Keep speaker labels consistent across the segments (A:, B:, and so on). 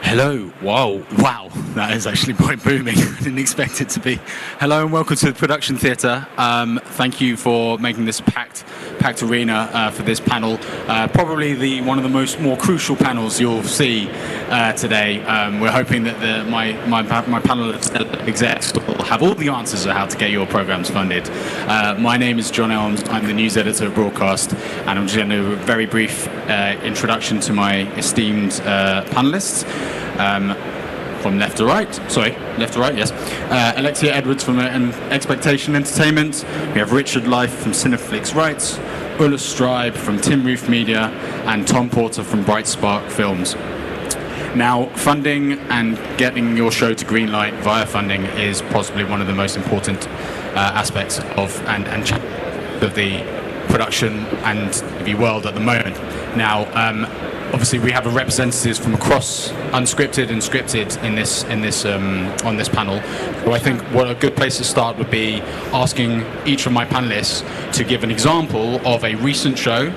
A: Hello. Wow. That is actually quite booming. I didn't expect it to be. Hello and welcome to the Production Theatre. Thank you for making this packed arena for this panel. Probably one of the more crucial panels you'll see today. We're hoping that my panel of execs will have all the answers of how to get your programs funded. My name is John Elms. I'm the news editor of Broadcast, and I'm just going to do a very brief introduction to my esteemed panelists. From left to right, yes. Alexia Edwards from Expectation Entertainment. We have Richard Life from Cineflix Rights, Ulla Stribe from Tin Roof Media, and Tom Porter from Bright Spark Films. Now, funding and getting your show to Greenlight via funding is possibly one of the most important aspects of the production and TV world at the moment. Now, obviously, we have representatives from across unscripted and scripted on this panel. So I think what a good place to start would be asking each of my panelists to give an example of a recent show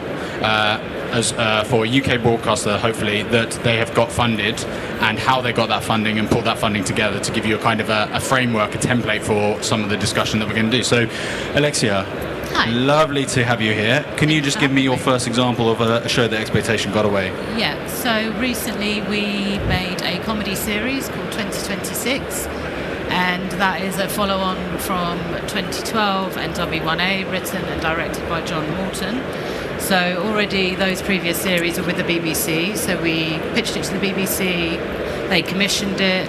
A: for a UK broadcaster, hopefully, that they have got funded and how they got that funding and pulled that funding together to give you a kind of a framework, a template for some of the discussion that we're going to do. So, Alexia.
B: Hi.
A: Lovely to have you here. Can you just give me your first example of a show that Expectation got away?
B: Yeah, so recently we made a comedy series called 2026, and that is a follow-on from 2012 and W1A, written and directed by John Morton. So already those previous series were with the BBC, so we pitched it to the BBC, they commissioned it.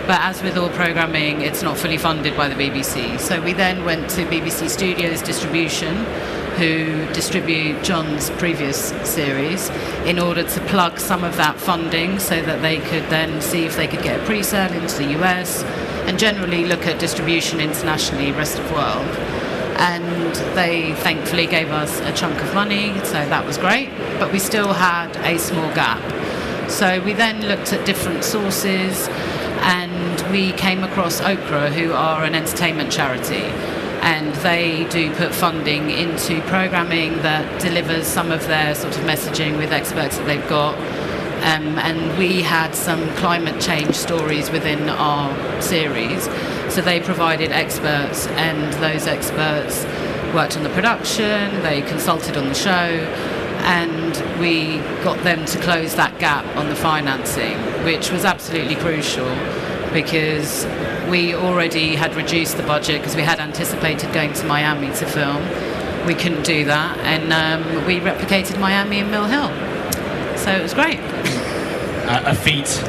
B: But as with all programming, it's not fully funded by the BBC. So we then went to BBC Studios Distribution, who distribute John's previous series, in order to plug some of that funding so that they could then see if they could get a pre-sale into the US and generally look at distribution internationally, rest of the world. And they thankfully gave us a chunk of money, so that was great. But we still had a small gap. So we then looked at different sources, and we came across Okra, who are an entertainment charity, and they do put funding into programming that delivers some of their sort of messaging with experts that they've got. And we had some climate change stories within our series, so they provided experts, and those experts worked on the production, they consulted on the show, and we got them to close that gap on the financing, which was absolutely crucial because we already had reduced the budget because we had anticipated going to Miami to film. We couldn't do that, and we replicated Miami and Mill Hill. So it was great.
A: A feat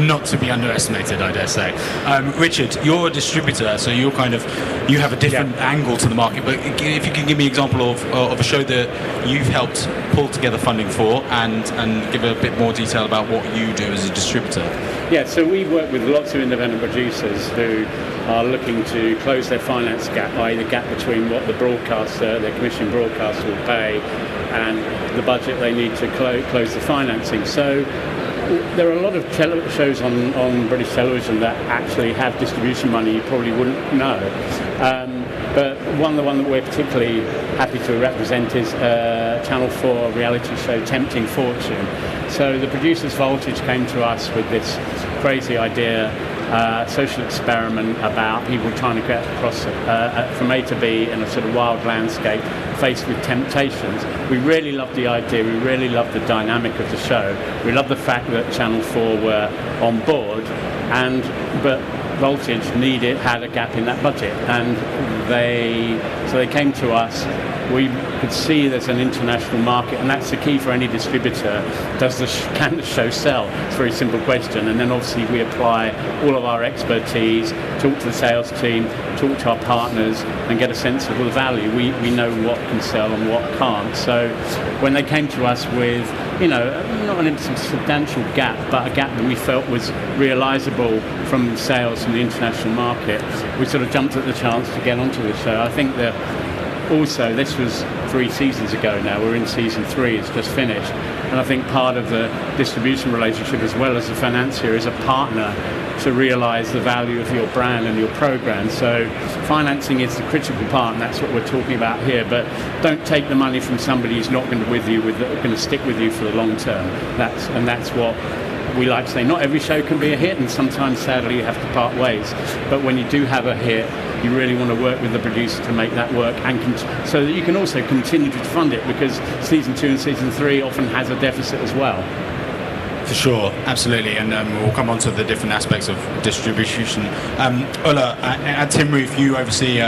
A: not to be underestimated, I dare say. Richard, you're a distributor, so you have a different angle to the market. But if you can give me an example of a show that you've helped pull together funding for, and give a bit more detail about what you do as a distributor.
C: Yeah, so we work with lots of independent producers who are looking to close their finance gap, i.e. the gap between what the broadcaster, their commission broadcaster will pay, and the budget they need to close the financing. So there are a lot of shows on British television that actually have distribution money you probably wouldn't know. But the one that we're particularly happy to represent is Channel 4 reality show Tempting Fortune. So the producers Voltage came to us with this crazy idea, social experiment about people trying to get across from A to B in a sort of wild landscape faced with temptations. We really loved the idea, we really loved the dynamic of the show. We loved the fact that Channel 4 were on board, but Voltage had a gap in that budget, and so they came to us. We could see there's an international market, and that's the key for any distributor. Can the show sell? It's a very simple question. And then obviously we apply all of our expertise, talk to the sales team, talk to our partners, and get a sense of the value. We know what can sell and what can't. So when they came to us with, not a substantial gap, but a gap that we felt was realisable from sales from the international market, we sort of jumped at the chance to get onto the show. I think that also, this was 3 seasons ago now, we're in season 3, it's just finished. And I think part of the distribution relationship as well as the financier is a partner to realise the value of your brand and your programme. So financing is the critical part, and that's what we're talking about here. But don't take the money from somebody who's not going to stick with you for the long term. That's what we like to say not every show can be a hit, and sometimes sadly you have to part ways. But when you do have a hit, you really want to work with the producer to make that work, and so that you can also continue to fund it, because season 2 and season 3 often has a deficit as well.
A: For sure, absolutely, and we'll come on to the different aspects of distribution. Ulla, at Tim Roof, you oversee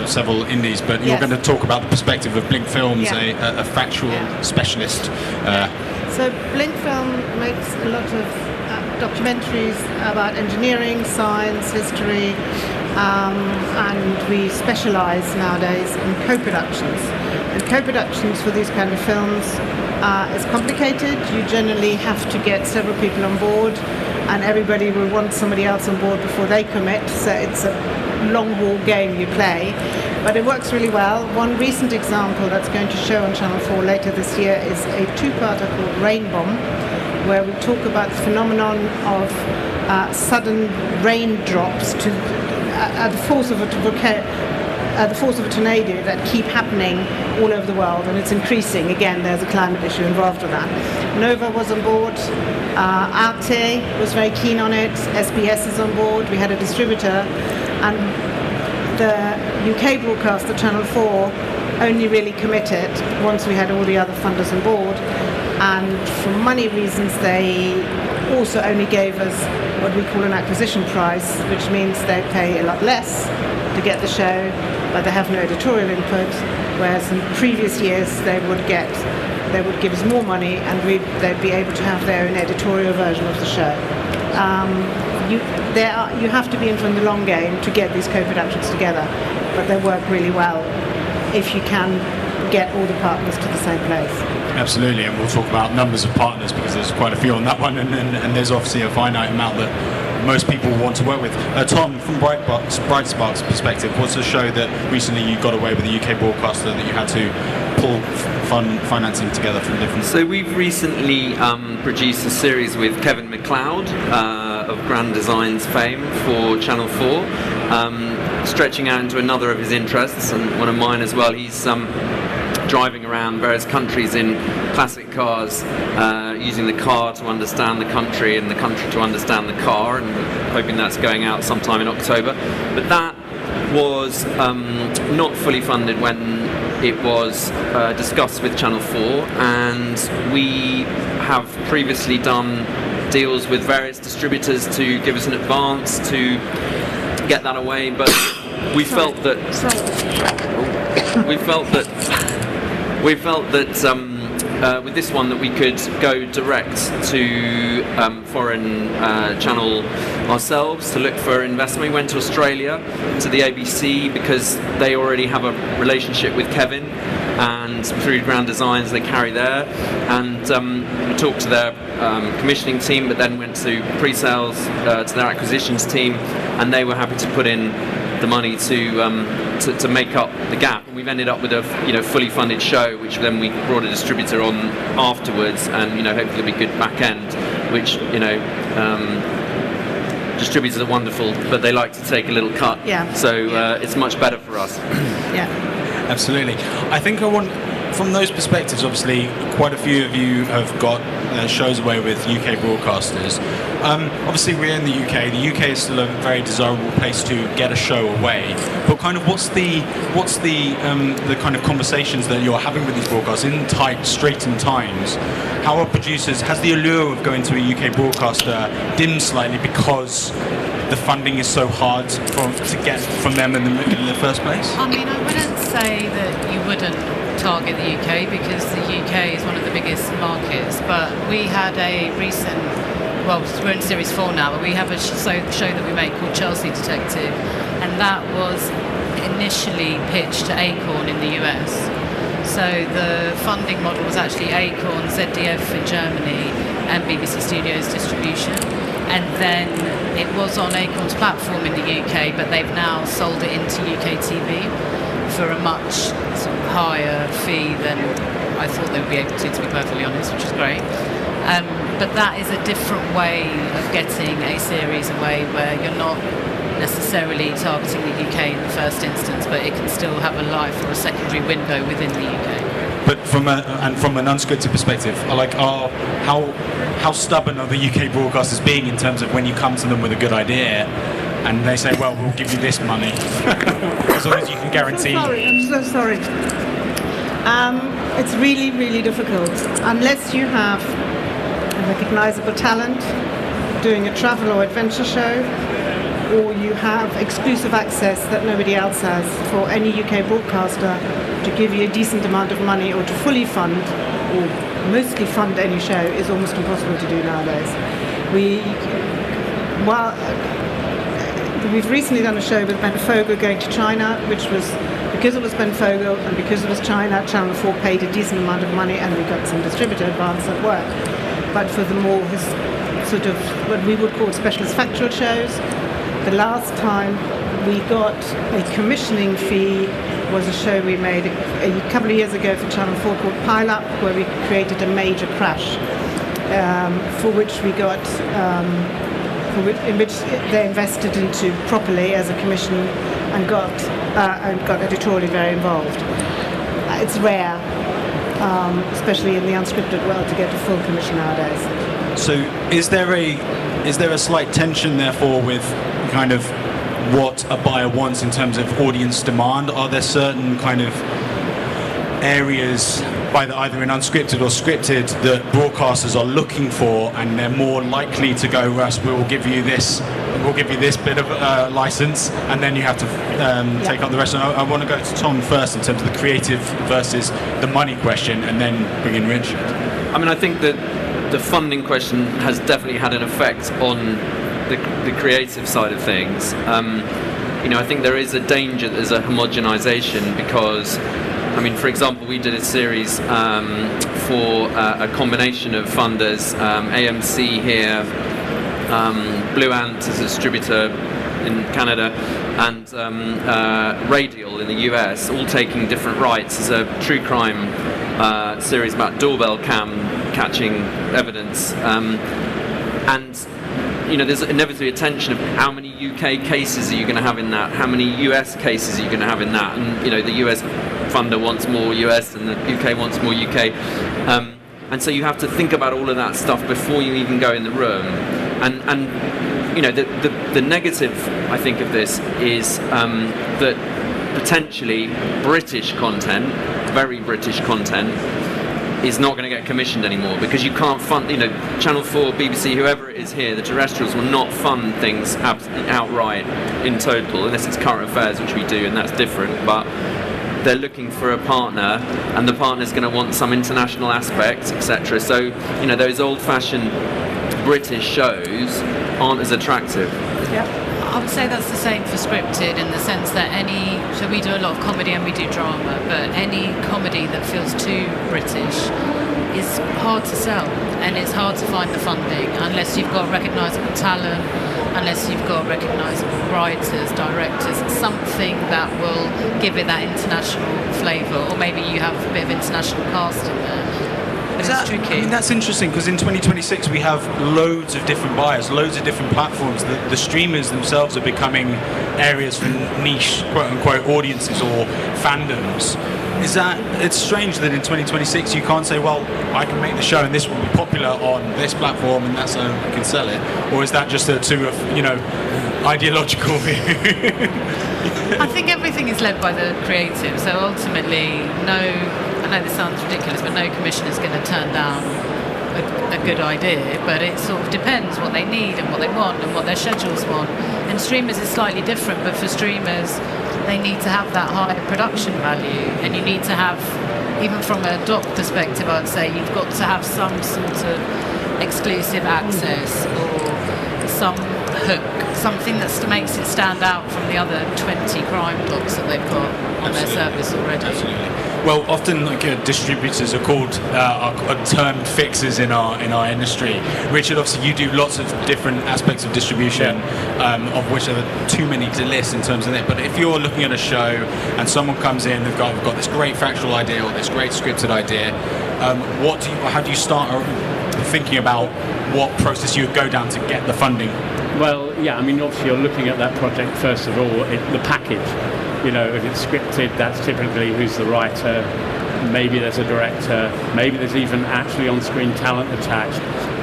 A: several indies, but you're going to talk about the perspective of Blink Films, a factual specialist.
D: So Blink Film makes a lot of documentaries about engineering, science, history, and we specialise nowadays in co-productions. And co-productions for these kind of films is complicated. You generally have to get several people on board, and everybody will want somebody else on board before they commit, so it's a long haul game you play, but it works really well. One recent example that's going to show on Channel 4 later this year is a two-parter called Rain Bomb, where we talk about the phenomenon of sudden raindrops at the force of a tornado that keep happening all over the world, and it's increasing. Again, there's a climate issue involved with that. Nova was on board, Arte was very keen on it, SBS is on board, we had a distributor, and the UK broadcaster Channel 4 only really committed once we had all the other funders on board, and for money reasons they also only gave us what we call an acquisition price, which means they pay a lot less to get the show, but they have no editorial input, whereas in previous years they would give us more money, and they'd be able to have their own editorial version of the show. You have to be in from the long game to get these co-productions together, but they work really well if you can get all the partners to the same place.
A: Absolutely, and we'll talk about numbers of partners, because there's quite a few on that one, and there's obviously a finite amount that most people want to work with. Tom, from Bright Spark's perspective, what's a show that recently you got away with a UK broadcaster that you had to pull financing together from different...
E: So we've recently produced a series with Kevin MacLeod of Grand Designs fame for Channel 4, stretching out into another of his interests, and one of mine as well. He's driving around various countries in classic cars, using the car to understand the country and the country to understand the car, and hoping that's going out sometime in October. But that was not fully funded when it was discussed with Channel 4, and we have previously done deals with various distributors to give us an advance to get that away, but we felt that with this one that we could go direct to foreign channel ourselves to look for investment. We went to Australia, to the ABC, because they already have a relationship with Kevin, and through Grand Designs they carry there, and we talked to their commissioning team, but then went to pre-sales, to their acquisitions team, and they were happy to put in the money to make up the gap. And we've ended up with a fully funded show, which then we brought a distributor on afterwards, and hopefully it'll be good back end, which distributors are wonderful, but they like to take a little cut. It's much better for us.
A: Absolutely. I think I want, from those perspectives, obviously quite a few of you have got shows away with UK broadcasters. Obviously we're in the UK. The UK is still a very desirable place to get a show away. But kind of what's the kind of conversations that you're having with these broadcasters in tight, straitened times? How are producers, has the allure of going to a UK broadcaster dimmed slightly because the funding is so hard to get from them in the first place?
B: I mean, I wouldn't say that you wouldn't target the UK, because the UK is one of the biggest markets, but we had a recent, well, we're in series 4 now, but we have a show that we make called Chelsea Detective, and that was initially pitched to Acorn in the US. So the funding model was actually Acorn, ZDF in Germany, and BBC Studios distribution, and then it was on Acorn's platform in the UK, but they've now sold it into UK TV for a much sort of higher fee than I thought they would be able to be perfectly honest, which is great. But that is a different way of getting a series away, where you're not necessarily targeting the UK in the first instance, but it can still have a life or a secondary window within the UK.
A: But from an unscripted perspective, how stubborn are the UK broadcasters being in terms of when you come to them with a good idea, and they say, well, we'll give you this money as long as you can guarantee.
D: I'm so sorry. It's really, really difficult unless you have a recognisable talent doing a travel or adventure show, or you have exclusive access that nobody else has. For any UK broadcaster to give you a decent amount of money or to fully fund or mostly fund any show is almost impossible to do nowadays. We've recently done a show with Ben Fogle going to China, which was, because it was Ben Fogle and because it was China, Channel 4 paid a decent amount of money and we got some distributor advance at work. But for the more sort of what we would call specialist factual shows, the last time we got a commissioning fee was a show we made a couple of years ago for Channel 4 called Pile Up, where we created a major crash, for which we got, in which they invested into properly as a commission and got editorially very involved. It's rare, especially in the unscripted world, to get a full commission nowadays.
A: So is there a slight tension therefore with kind of what a buyer wants in terms of audience demand? Are there certain kind of areas, either in unscripted or scripted, that broadcasters are looking for, and they're more likely to go, Russ, we'll give you this bit of license, and then you have to take up the rest? And I want to go to Tom first in terms of the creative versus the money question, and then bring in Rich.
E: I mean, I think that the funding question has definitely had an effect on the creative side of things. I think there is a danger that there's a homogenization, because, I mean, for example, we did a series for a combination of funders, AMC here, Blue Ant as a distributor in Canada, and Radial in the US, all taking different rights as a true crime series about doorbell cam catching evidence, and there's inevitably a tension of how many UK cases are you going to have in that, how many US cases are you going to have in that, and the US funder wants more US and the UK wants more UK, and so you have to think about all of that stuff before you even go in the room, and the negative, I think, of this is that potentially British content, very British content, is not going to get commissioned anymore, because you can't fund, Channel 4, BBC, whoever it is here, the terrestrials will not fund things outright in total, unless it's current affairs, which we do, and that's different, but they're looking for a partner, and the partner's going to want some international aspects, etc. So, those old-fashioned British shows aren't as attractive.
D: Yeah.
B: I would say that's the same for scripted, in the sense that so we do a lot of comedy and we do drama, but any comedy that feels too British is hard to sell, and it's hard to find the funding unless you've got recognisable talent, unless you've got recognisable writers, directors, something that will give it that international flavour, or maybe you have a bit of international cast in there. But it's tricky.
A: I mean, that's interesting, because in 2026 we have loads of different buyers, loads of different platforms. The streamers themselves are becoming areas for niche, quote-unquote, audiences or fandoms. It's strange that in 2026 you can't say, well, I can make the show and this will be popular on this platform and that's how we can sell it? Or is that just ideological view?
B: I think everything is led by the creative, so ultimately I know this sounds ridiculous, but no commission is going to turn down a good idea, but it sort of depends what they need and what they want and what their schedules want. And streamers is slightly different, but for streamers they need to have that high production value, and you need to have, even from a doc perspective, I'd say you've got to have some sort of exclusive access or some hook, something that makes it stand out from the other 20 crime docs that they've got on their service already.
A: Absolutely. Well, often distributors are called are termed fixers in our industry. Richard, obviously you do lots of different aspects of distribution, of which there are too many to list in terms of it. But if you're looking at a show and someone comes in, they've got this great factual idea or this great scripted idea, how do you start thinking about what process you would go down to get the funding?
C: Well, yeah, I mean, obviously you're looking at that project first of all, the package. If it's scripted, that's typically who's the writer, maybe there's a director, maybe there's even actually on-screen talent attached,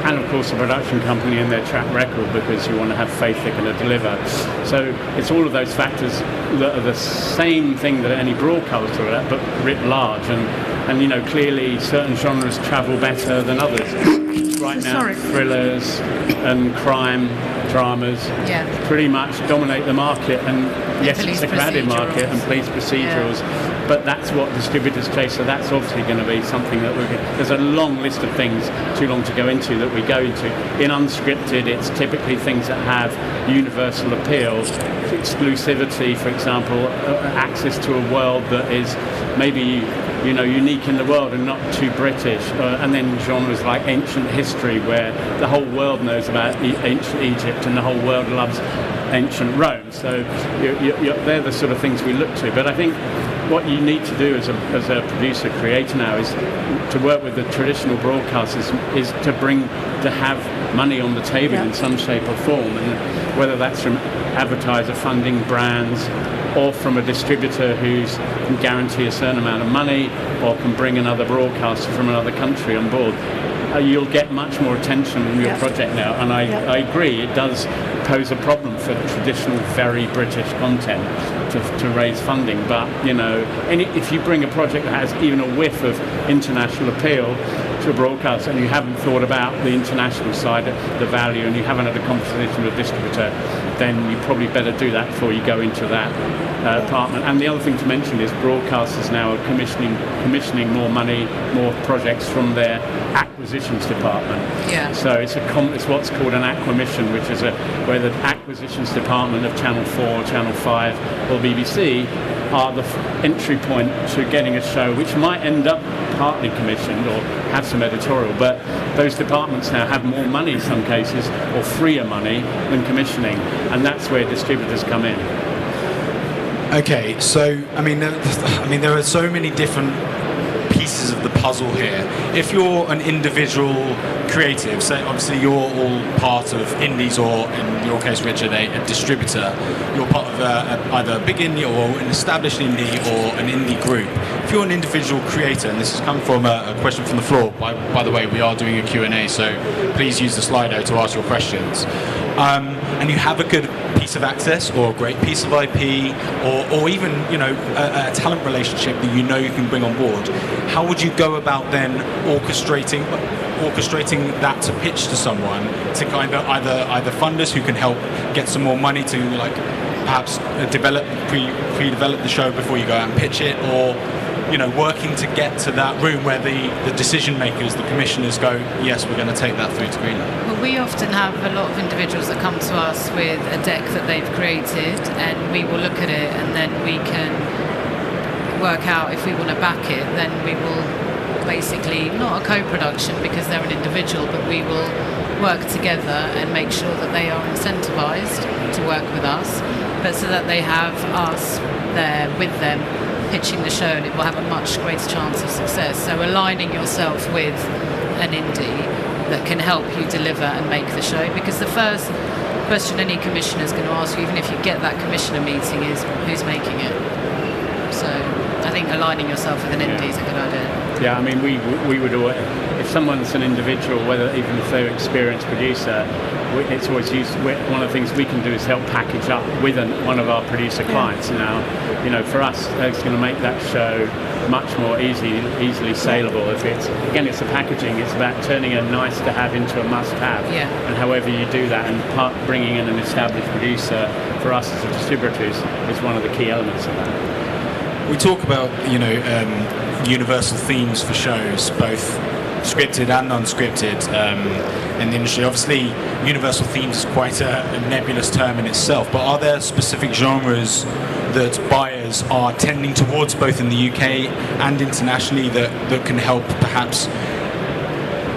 C: and of course a production company and their track record, because you want to have faith they're going to deliver. So it's all of those factors that are the same thing that any broadcaster are at, but writ large, and you know, clearly certain genres travel better than others. Right now, thrillers and crime dramas pretty much dominate the market, and yes, it's a crowded market, and police procedurals, but that's what distributors chase, so that's obviously going to be something that there's a long list of things, too long to go into, that we go into. In unscripted, it's typically things that have universal appeal, exclusivity, for example, access to a world that is maybe, you know, unique in the world and not too British, and then genres like ancient history, where the whole world knows about ancient Egypt and the whole world loves ancient Rome. So they're the sort of things we look to. But I think what you need to do as a producer creator now is to work with the traditional broadcasters, is to have money on the table in some shape or form, and whether that's from advertiser funding, brands, or from a distributor who can guarantee a certain amount of money, or can bring another broadcaster from another country on board. You'll get much more attention in your project now, and I agree, it does pose a problem for traditional, very British content to raise funding. But you know, if you bring a project that has even a whiff of international appeal to a broadcaster, and you haven't thought about the international side, the value, and you haven't had a conversation with a distributor, then you probably better do that before you go into that department. And the other thing to mention is broadcasters now are commissioning more money, more projects from their acquisitions department. So it's what's called an acquisition, which is where the acquisitions department of Channel 4, Channel 5 or BBC are the entry point to getting a show which might end up partly commissioned or have some editorial, but those departments now have more money in some cases, or freer money, than commissioning, and that's where distributors come in.
A: Okay, so I mean there are so many different pieces of the puzzle here. If you're an individual creative, so obviously you're all part of indies, or in your case, Richard, a distributor, you're part of either a big indie or an established indie or an indie group. If you're an individual creator, and this has come from a question from the floor, by the way, we are doing a Q&A, so please use the Slido to ask your questions, and you have a good piece of access or a great piece of IP, or even, you know, a talent relationship that you know you can bring on board, how would you go about then orchestrating that to pitch to someone, to kind of either funders who can help get some more money to, like, perhaps pre-develop the show before you go out and pitch it, or, you know, working to get to that room where the decision makers, the commissioners, go, yes, we're going to take that through to Greenlight?
B: Well, we often have a lot of individuals that come to us with a deck that they've created, and we will look at it, and then we can work out if we want to back it. Then we will basically, not a co-production because they're an individual, but we will work together and make sure that they are incentivized to work with us, but so that they have us there with them pitching the show, and it will have a much greater chance of success. So aligning yourself with an indie that can help you deliver and make the show, because the first question any commissioner is going to ask you, even if you get that commissioner meeting, is who's making it. So I think aligning yourself with an indie is a good idea.
C: Yeah, I mean, we would always, if someone's an individual, whether even if they're an experienced producer, it's always one of the things we can do is help package up with one of our producer clients. Now, you know, for us, it's going to make that show much more easily saleable. If it's the packaging. It's about turning a nice to have into a must have. And however you do that, and bringing in an established producer for us as a distributor is one of the key elements of that.
A: We talk about, you know, universal themes for shows, both scripted and unscripted, in the industry. Obviously, universal themes is quite a nebulous term in itself, but are there specific genres that buyers are tending towards, both in the UK and internationally, that can help perhaps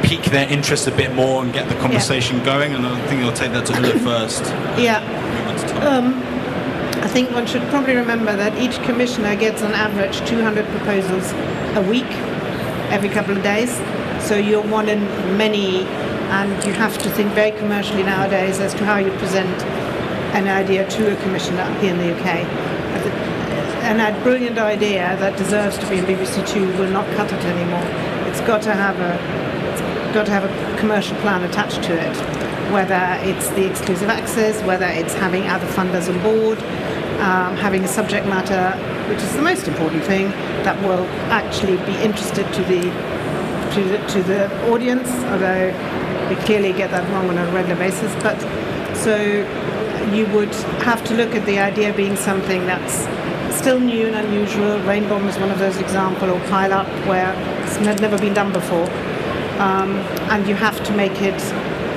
A: pique their interest a bit more and get the conversation going? And I think I'll take that to Ulla first.
D: I think one should probably remember that each commissioner gets on average 200 proposals a week, every couple of days. So you're one in many, and you have to think very commercially nowadays as to how you present an idea to a commissioner here in the UK. a brilliant idea that deserves to be in BBC Two will not cut it anymore. It's got to have a commercial plan attached to it, whether it's the exclusive access, whether it's having other funders on board, having a subject matter, which is the most important thing, that will actually be interested to the audience, although we clearly get that wrong on a regular basis. But so you would have to look at the idea being something that's still new and unusual. Rain Bomb is one of those examples, or Pile Up, where it's never been done before. And you have to make it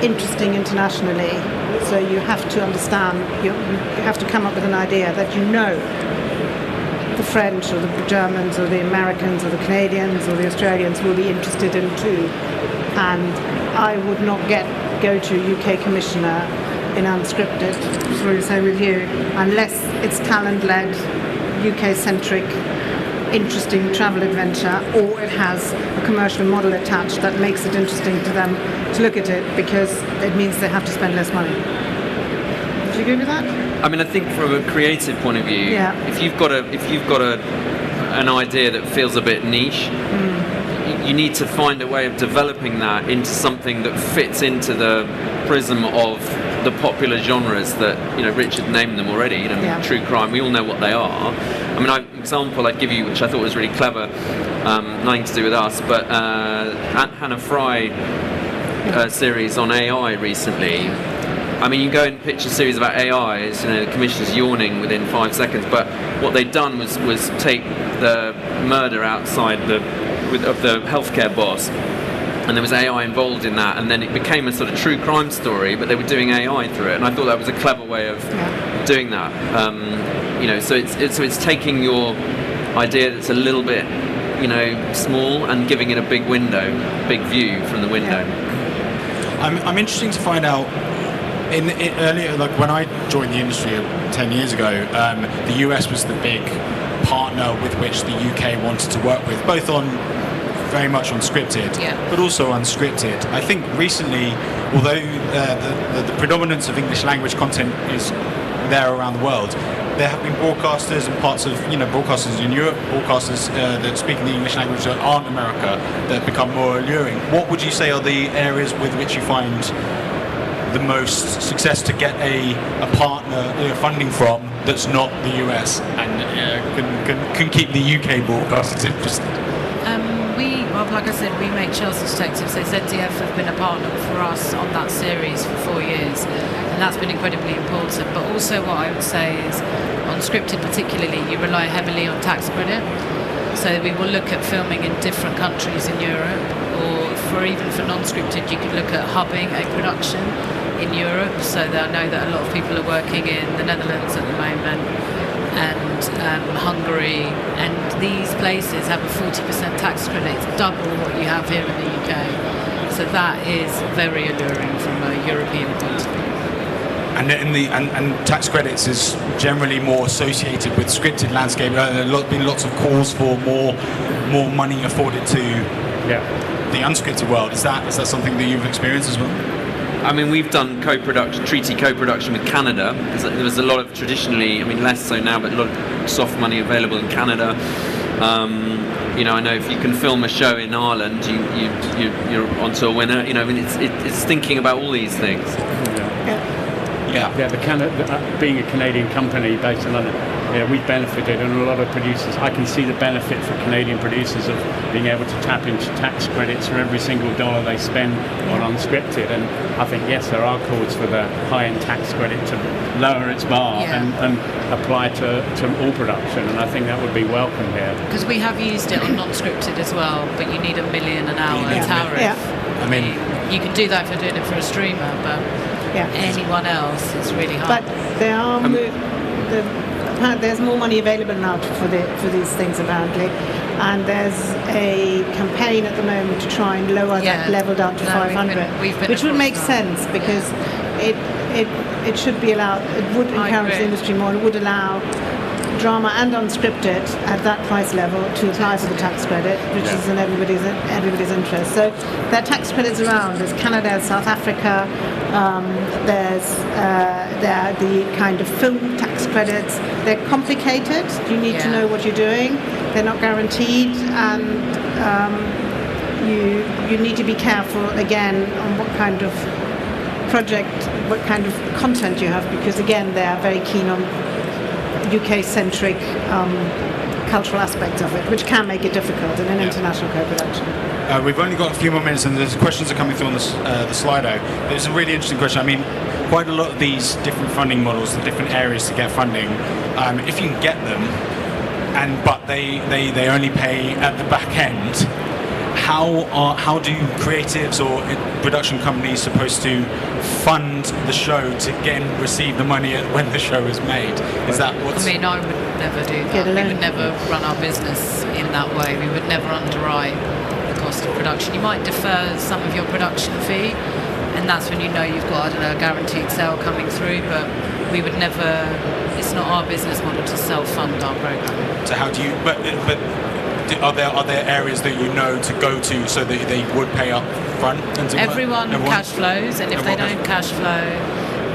D: interesting internationally. So you have to understand, you have to come up with an idea that you know the French or the Germans or the Americans or the Canadians or the Australians will be interested in too. And I would not go to a UK commissioner in unscripted, sorry to say with you, unless it's talent-led, UK-centric, interesting travel adventure, or it has a commercial model attached that makes it interesting to them to look at it, because it means they have to spend less money. Do you agree with that?
E: I mean, I think from a creative point of view, if you've got an idea that feels a bit niche, you need to find a way of developing that into something that fits into the prism of the popular genres that, Richard named them already, true crime, we all know what they are. I mean, an example I'd give you, which I thought was really clever, nothing to do with us, but Hannah Fry series on AI recently. I mean, you go and pitch a series about AI, the commissioner's yawning within 5 seconds, but what they'd done was take the murder outside of the healthcare boss, and there was AI involved in that, and then it became a sort of true crime story, but they were doing AI through it, and I thought that was a clever way of doing that. So it's taking your idea that's a little bit, small, and giving it a big window, big view from the window.
A: I'm interested to find out. Earlier, like when I joined the industry 10 years ago, the US was the big partner with which the UK wanted to work with, both on very much on scripted, but also unscripted. I think recently, although the predominance of English language content is there around the world, there have been broadcasters and parts of, broadcasters in Europe, broadcasters that speak in the English language that aren't America, that have become more alluring. What would you say are the areas with which you find the most success to get a partner funding from that's not the US and can keep the UK broadcasters interested?
B: Like I said, we make Chelsea Detectives, so ZDF have been a partner for us on that series for 4 years, and that's been incredibly important. But also what I would say is, on scripted particularly, you rely heavily on tax credit. So we will look at filming in different countries in Europe, or even for non-scripted, you could look at hubbing a production in Europe. So that I know that a lot of people are working in the Netherlands at the moment, and Hungary, and these places have a 40% tax credit. It's double what you have here in the UK. So that is very alluring from a European point of view.
A: And tax credits is generally more associated with scripted landscape. There have been lots of calls for more money afforded to the unscripted world. Is that something that you've experienced as well?
E: I mean, we've done treaty co-production with Canada. There was a lot of traditionally, I mean, less so now, but a lot of soft money available in Canada. I know if you can film a show in Ireland, you're onto a winner. I mean, it's thinking about all these things.
C: Being a Canadian company based in London, we've benefited, and a lot of producers, I can see the benefit for Canadian producers of being able to tap into tax credits for every single dollar they spend on unscripted. And I think, yes, there are calls for the high-end tax credit to lower its bar and apply to all production, and I think that would be welcome here.
B: Because we have used it on non-scripted as well, but you need $1 million an hour tariff.
A: I mean,
B: you can do that if you're doing it for a streamer, but anyone else, it's really hard.
D: But there are there's more money available now for these things apparently, and there's a campaign at the moment to try and lower that level down to 500, which would make sense, because it should be allowed. It would encourage the industry more. It would allow drama and unscripted at that price level to apply for the tax credit, which is in everybody's interest. So there are tax credits around. There's Canada, South Africa. There are the kind of film tax credits. They're complicated. You need to know what you're doing. They're not guaranteed, and you need to be careful again on what kind of project, what kind of content you have, because again they are very keen on UK-centric cultural aspects of it, which can make it difficult in an international co-production.
A: We've only got a few more minutes, and there's questions are coming through on the Slido. There's a really interesting question. I mean, quite a lot of these different funding models, the different areas to get funding, if you can get them, but they only pay at the back end. How do creatives or production companies supposed to fund the show to receive the money when the show is made? Is that what's...
B: I mean, I would never do that. We would never run our business in that way. We would never underwrite the cost of production. You might defer some of your production fee, and that's when you know you've got, I don't know, a guaranteed sale coming through, but we would never... It's not our business model to self-fund our programme.
A: So how do you... But are there areas that you know to go to so that they would pay up front?
B: Everyone cash flows, and if they don't cash flow,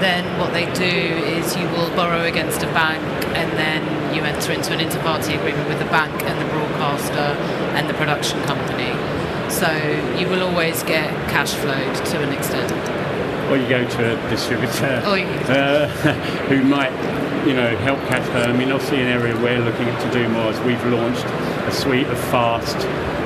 B: then what they do is you will borrow against a bank, and then you enter into an inter-party agreement with the bank and the broadcaster and the production company. So you will always get cash flowed to an extent.
C: Or you go to a distributor who might, help cash flow. I mean, obviously an area we're looking to do more is we've launched a suite of fast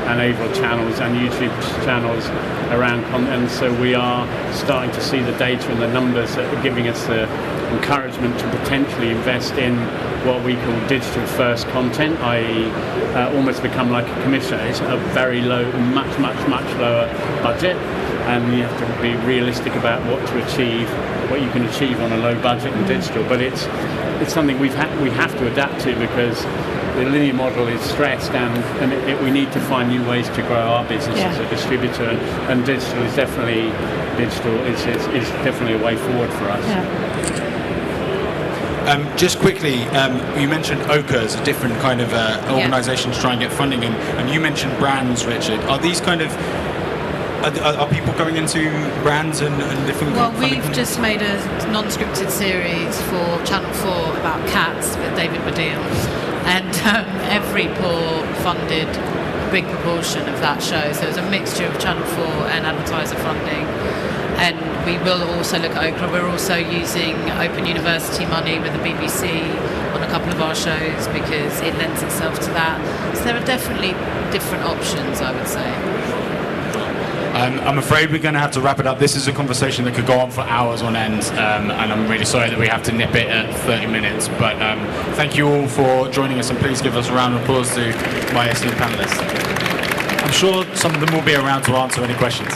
C: and able channels and YouTube channels around content. So we are starting to see the data and the numbers that are giving us the encouragement to potentially invest in what we call digital first content, i.e. Almost become like a commission. It's a very low, much lower budget, and you have to be realistic about what you can achieve on a low budget in digital. But it's something we have to adapt to, because the linear model is stressed, and we need to find new ways to grow our business as a distributor, and digital is definitely a way forward for us.
D: Yeah.
A: Just quickly, you mentioned OCA as a different kind of organisation to try and get funding, and you mentioned brands, Richard. Are these kind of are people going into brands and different?
B: Well, we've just made a non-scripted series for Channel 4 about cats with David Baddiel, and every poor funded a big proportion of that show. So it's a mixture of Channel 4 and advertiser funding. And we will also look at OCRA. We're also using Open University money with the BBC on a couple of our shows, because it lends itself to that. So there are definitely different options, I would say.
A: I'm afraid we're going to have to wrap it up. This is a conversation that could go on for hours on end, and I'm really sorry that we have to nip it at 30 minutes. But thank you all for joining us, and please give us a round of applause to my esteemed panellists. I'm sure some of them will be around to answer any questions.